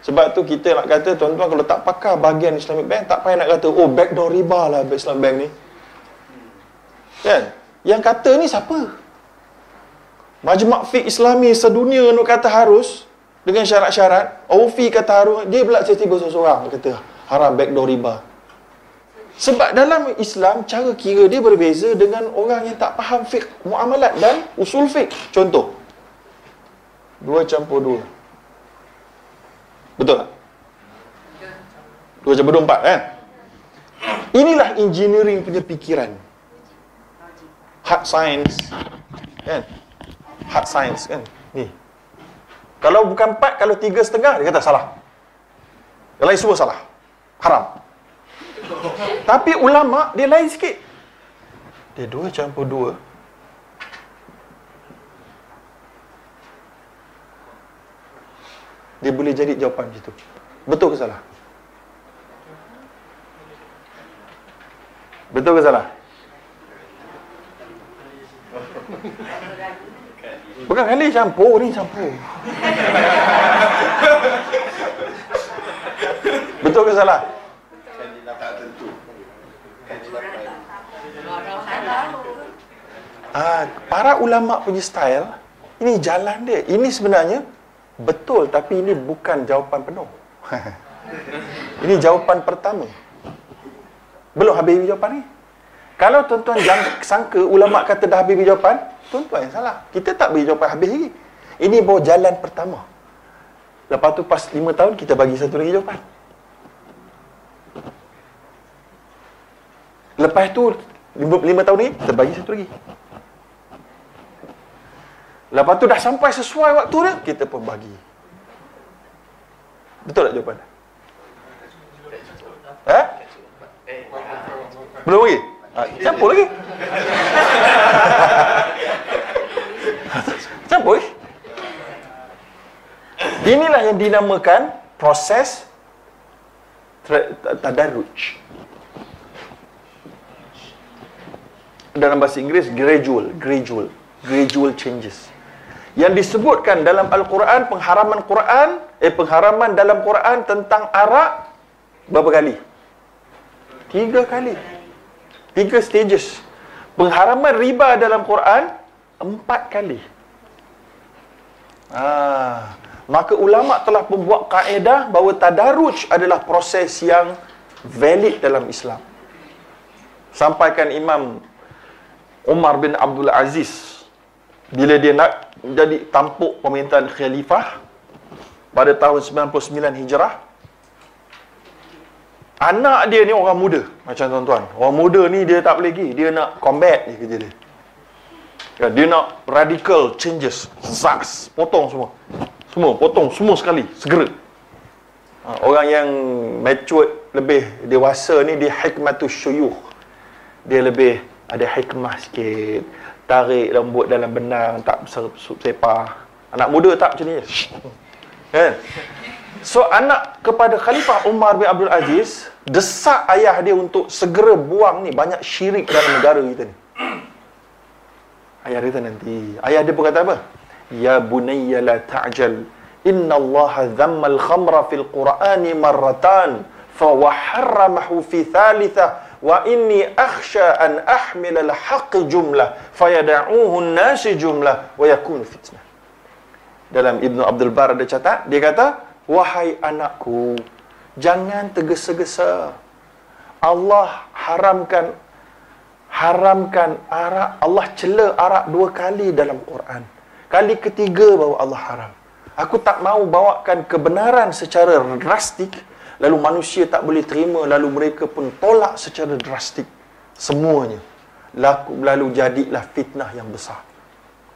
Sebab tu kita nak kata, tuan-tuan kalau tak pakar bahagian Islamic Bank, tak payah nak kata, oh backdoor riba lah Islamic Bank ni. Kan? Yang kata ni siapa? Majma' Fiqh Islami sedunia nak kata harus, dengan syarat-syarat. Aufi kata harus, dia pula tiba-tiba seorang kata haram backdoor riba. Sebab dalam Islam, cara kira dia berbeza dengan orang yang tak faham fiqh muamalat dan usul fiqh. Contoh, 2 × 2. Betul tak? 2 × 4 kan? Inilah engineering punya fikiran. Hard science kan? Hard science kan? Ni. Kalau bukan 4, kalau 3,5, dia kata salah. Yang lain semua salah. Haram. Tapi ulama' dia lain sikit. Dia 2 × 2. Dia boleh jadi jawapan situ. Betul ke salah? Betul ke salah? Bukan kali campur ni, campur. Betul ke salah? Para ulama' punya style, ini jalan dia. Ini sebenarnya betul, tapi ini bukan jawapan penuh. Ini jawapan pertama. Belum habis jawapan ni. Kalau tuan-tuan jangan sangka ulama' kata dah habis jawapan, tuan-tuan yang salah. Kita tak beri jawapan habis lagi. Ini baru jalan pertama. Lepas tu pas 5 tahun, kita bagi satu lagi jawapan. Lepas tu 5 tahun ni, kita bagi satu lagi. Lepas tu dah sampai sesuai waktu dia, kita pun bagi. Betul tak jawapan? Belum lagi? Campur lagi. Campur lagi. Inilah yang dinamakan proses tadarruj. Dalam bahasa Inggeris, gradual changes. Yang disebutkan dalam Al-Quran, pengharaman dalam Quran tentang arak berapa kali? 3 kali. 3 stages. Pengharaman riba dalam Quran 4 kali. Maka ulama' telah membuat kaedah bahawa tadarruj adalah proses yang valid dalam Islam. Sampaikan Imam Umar bin Abdul Aziz, bila dia nak jadi tampuk pemerintahan khalifah pada tahun 99 Hijrah, anak dia ni orang muda. Macam tuan-tuan, orang muda ni dia tak boleh pergi, dia nak combat je kerja dia. Dia nak radical changes. Zaks, potong semua. Semua potong, semua sekali, segera. Orang yang mature, lebih dewasa ni, dia hikmatus syuyukh. Dia lebih ada hikmah sikit. Tarik rambut dalam benang, tak sepah. Anak muda tak macam ni. Kan? So, anak kepada Khalifah Umar bin Abdul Aziz desak ayah dia untuk segera buang ni banyak syirik dalam negara kita ni. Ayah dia nanti. Ayah dia pun kata apa? Ya bunayya la ta'jal. Inna Allah dhammal khamra fil Qur'ani marratan. Fa waharramahu fi thalithah. Wa inni akhsha an ahmil al-haqq jumlah. Fayada'uhu an-nasi jumlah. Wa yakunu fitnah. Dalam Ibn Abdul Bar ada catat. Dia kata, wahai anakku, jangan tergesa-gesa. Allah haramkan arak. Allah cela arak 2 kali dalam Quran. Kali ketiga baru Allah haram. Aku tak mahu bawakan kebenaran secara drastik, lalu manusia tak boleh terima, lalu mereka pun tolak secara drastik semuanya. Lalu jadilah fitnah yang besar.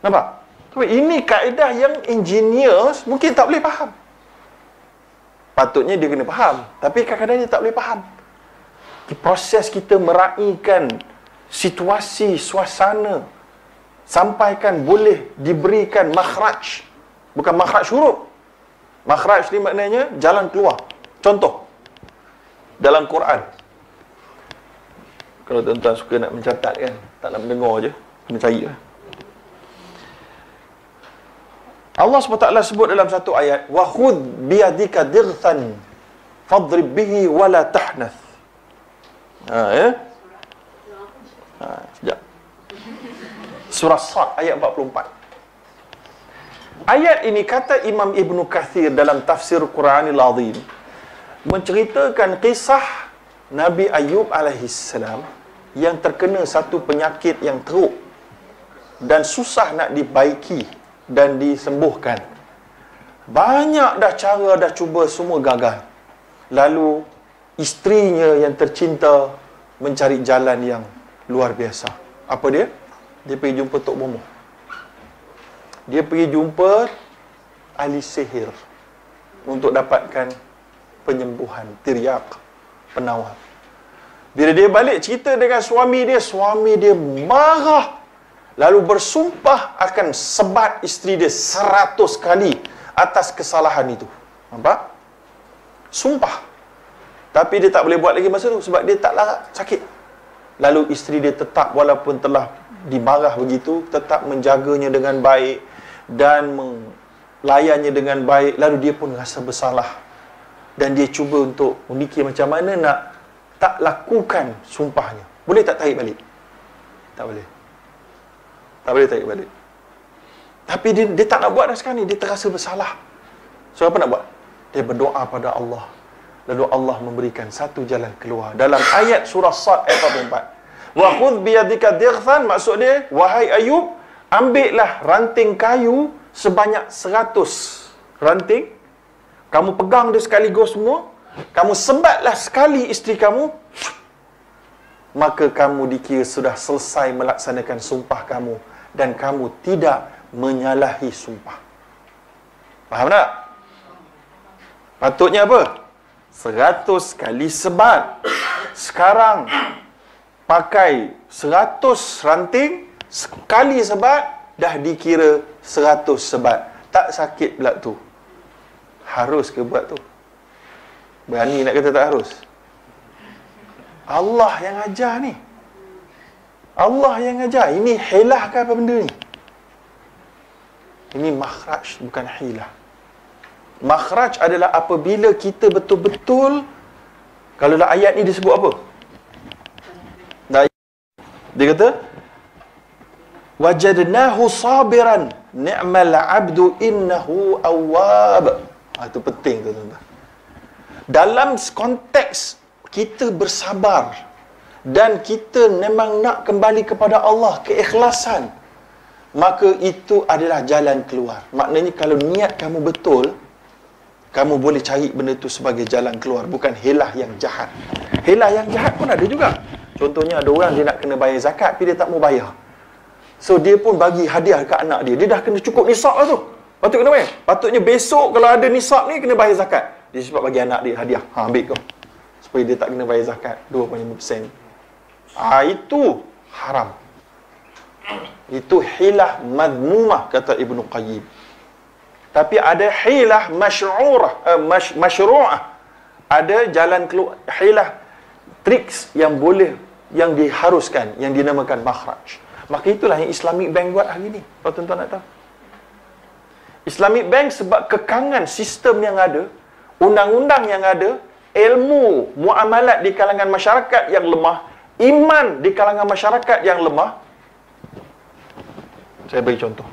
Nampak? Ini kaedah yang engineers mungkin tak boleh faham. Patutnya dia kena faham, tapi kadang-kadang dia tak boleh faham. Proses kita meraihkan situasi, suasana, sampaikan boleh diberikan makhraj. Bukan makhraj huruf. Makhraj ni maknanya jalan keluar. Contoh, dalam Quran. Kalau tuan-tuan suka nak mencatat kan, tak nak mendengar je, kena cari lah. Allah SWT sebut dalam satu ayat, wa khudh biyadika dirthan fadrib bihi wala tahnath. Ya. Sekejap. Surah Sad ayat 44. Ayat ini kata Imam Ibn Kathir dalam tafsir Quranil Azim menceritakan kisah Nabi Ayub alaihissalam yang terkena satu penyakit yang teruk dan susah nak dibaiki dan disembuhkan. Banyak dah cara dah cuba, semua gagal. Lalu isterinya yang tercinta mencari jalan yang luar biasa. Apa dia? Dia pergi jumpa Tok Bomoh. Dia pergi jumpa ahli sihir untuk dapatkan penyembuhan, tiryak, penawar. Bila dia balik cerita dengan suami dia marah. Lalu bersumpah akan sebat isteri dia 100 kali atas kesalahan itu. Nampak? Sumpah. Tapi dia tak boleh buat lagi masa tu sebab dia tak larat, sakit. Lalu isteri dia tetap, walaupun telah dimarah begitu, tetap menjaganya dengan baik dan melayannya dengan baik. Lalu dia pun rasa bersalah. Dan dia cuba untuk memikir macam mana nak tak lakukan sumpahnya. Boleh tak tarik balik? Tak boleh. Tak boleh tarik balik. Tapi dia tak nak buat dah sekarang ni. Dia terasa bersalah. So apa nak buat? Dia berdoa pada Allah. Lalu Allah memberikan satu jalan keluar. Dalam ayat surah Sad ayat 44. Wa khudh biyadika dirthan, maksud dia, wahai Ayub, ambillah ranting kayu sebanyak 100 ranting. Kamu pegang dia sekaligus semua. Kamu sebatlah sekali isteri kamu. Maka kamu dikira sudah selesai melaksanakan sumpah kamu. Dan kamu tidak menyalahi sumpah. Faham tak? Patutnya apa? 100 kali sebat. Sekarang pakai 100 ranting, sekali sebat dah dikira 100 sebat. Tak sakit pula tu. Harus ke buat tu? Berani nak kata tak harus? Allah yang ajar ni. Allah yang ajar. Ini hilah ke apa benda ni? Ini makhraj, bukan hilah. Makhraj adalah apabila kita betul-betul, kalau dalam ayat ni disebut apa? Dia kata, wajadnahu sabiran ni'mal 'abdu innahu awwab. Itu penting tu tuan-tuan. Dalam konteks kita bersabar dan kita memang nak kembali kepada Allah, keikhlasan, maka itu adalah jalan keluar. Maknanya kalau niat kamu betul, kamu boleh cari benda tu sebagai jalan keluar, bukan hilah yang jahat. Hilah yang jahat pun ada juga. Contohnya ada orang dia nak kena bayar zakat tapi dia tak mau bayar. So dia pun bagi hadiah dekat anak dia. Dia dah kena cukup nisab lah tu. Patut kena bayar. Patutnya besok kalau ada nisab ni kena bayar zakat. Dia sebab bagi anak dia hadiah. Ambil kau. Supaya dia tak kena bayar zakat 2.5%. Itu haram. Itu hilah madmumah kata Ibnu Qayyim. Tapi ada hilah masyru'ah. Ada jalan keluar, hilah, triks yang boleh, yang diharuskan, yang dinamakan makhraj. Maka itulah yang Islamic Bank buat hari ni. Kalau tuan-tuan nak tahu. Islamic Bank sebab kekangan sistem yang ada, undang-undang yang ada, ilmu muamalat di kalangan masyarakat yang lemah, iman di kalangan masyarakat yang lemah. Saya bagi contoh.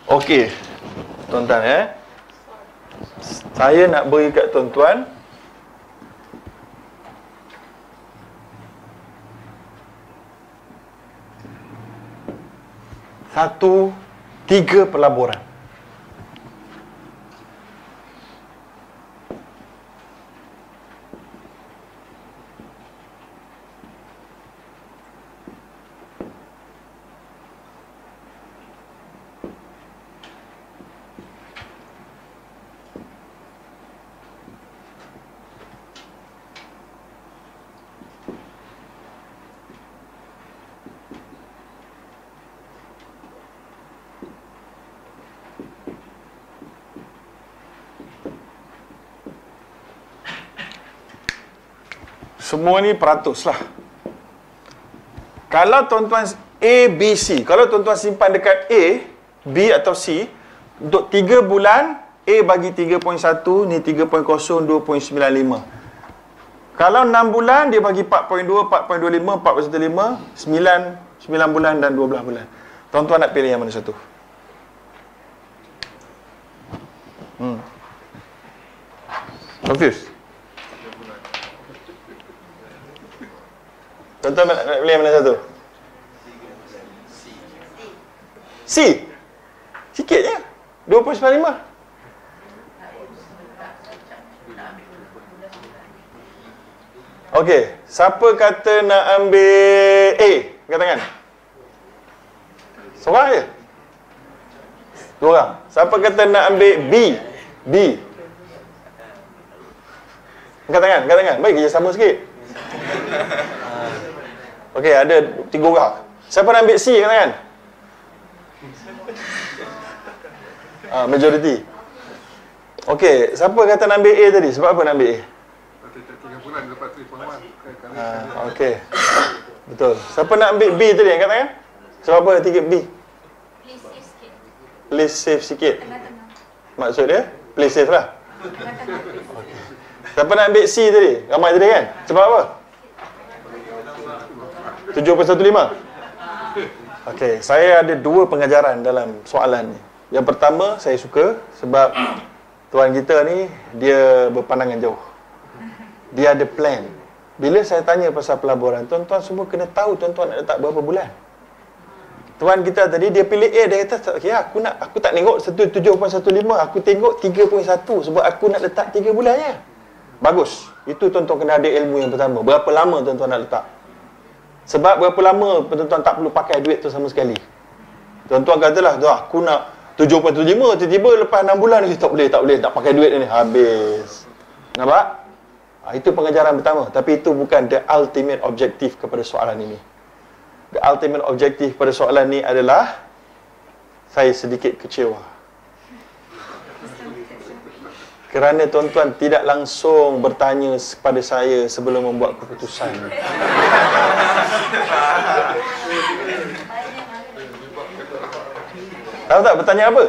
Okey, tuan-tuan saya nak beri kat tuan-tuan tiga pelaburan. Semua ni peratus lah. Kalau tuan-tuan A, B, C, kalau tuan-tuan simpan dekat A, B atau C, untuk 3 bulan, A bagi 3.1, ni 3.0, 2.95. Kalau 6 bulan, dia bagi 4.2, 4.25, 4.15, 9 bulan dan 12 bulan. Tuan-tuan nak pilih yang mana satu? Confused? Tuan-tuan nak pilih yang mana satu? C. Sikit je. 2.95. Okey, siapa kata nak ambil A? Angkat tangan. Seorang je? 2 orang. Siapa kata nak ambil B? B. Angkat tangan, angkat tangan. Baik, kerja sama sikit. Okey, ada 3 orang. Siapa nak ambil C? Angkat tangan. Majority. Okey, siapa kata nak ambil A tadi? Sebab apa nak ambil A? 3 bulan dapat 3.1. Okey. Betul. Siapa nak ambil B tadi? Angkat tangan. Sebab apa 3 B? Please save sikit. Please save sikit. Tengah-tengah. Maksud dia? Please save lah. Tengah-tengah. Siapa nak ambil C tadi? Ramai tadi kan? Sebab apa? 7.15. Okey, saya ada 2 pengajaran dalam soalan ni. Yang pertama, saya suka sebab tuan kita ni dia berpandangan jauh. Dia ada plan. Bila saya tanya pasal pelaburan, tuan-tuan semua kena tahu tuan-tuan nak letak berapa bulan. Tuan kita tadi dia pilih A, dia kata okey, aku tak tengok 7.15, aku tengok 3.1 sebab aku nak letak 3 bulan je. Bagus. Itu tuan-tuan kena ada ilmu yang pertama. Berapa lama tuan-tuan nak letak? Sebab berapa lama tuan-tuan tak perlu pakai duit tu sama sekali. Tuan-tuan katalah, aku nak 7.75, tiba-tiba lepas 6 bulan ni tak boleh, tak pakai duit ni, habis. Nampak? Itu pengajaran pertama. Tapi itu bukan the ultimate objective kepada soalan ini. The ultimate objective pada soalan ni adalah saya sedikit kecewa. Kerana tuan-tuan tidak langsung bertanya kepada saya sebelum membuat keputusan. Tahu tak bertanya apa?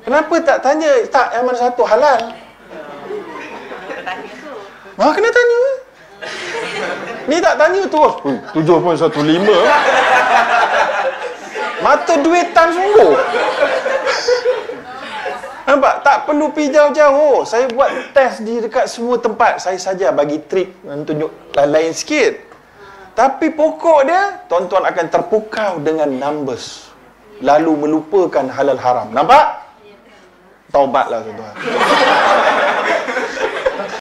Kenapa tak tanya tak yang mana satu halal? Kena tanya. Ni tak tanya terus 7.15. Mata duitan sungguh. Nampak? Tak perlu pergi jauh-jauh. Saya buat test di dekat semua tempat. Saya saja bagi trik tunjuk lain sikit. Tapi pokok dia, tuan-tuan akan terpukau dengan numbers. Lalu melupakan halal haram. Nampak? Taubatlah tuan-tuan.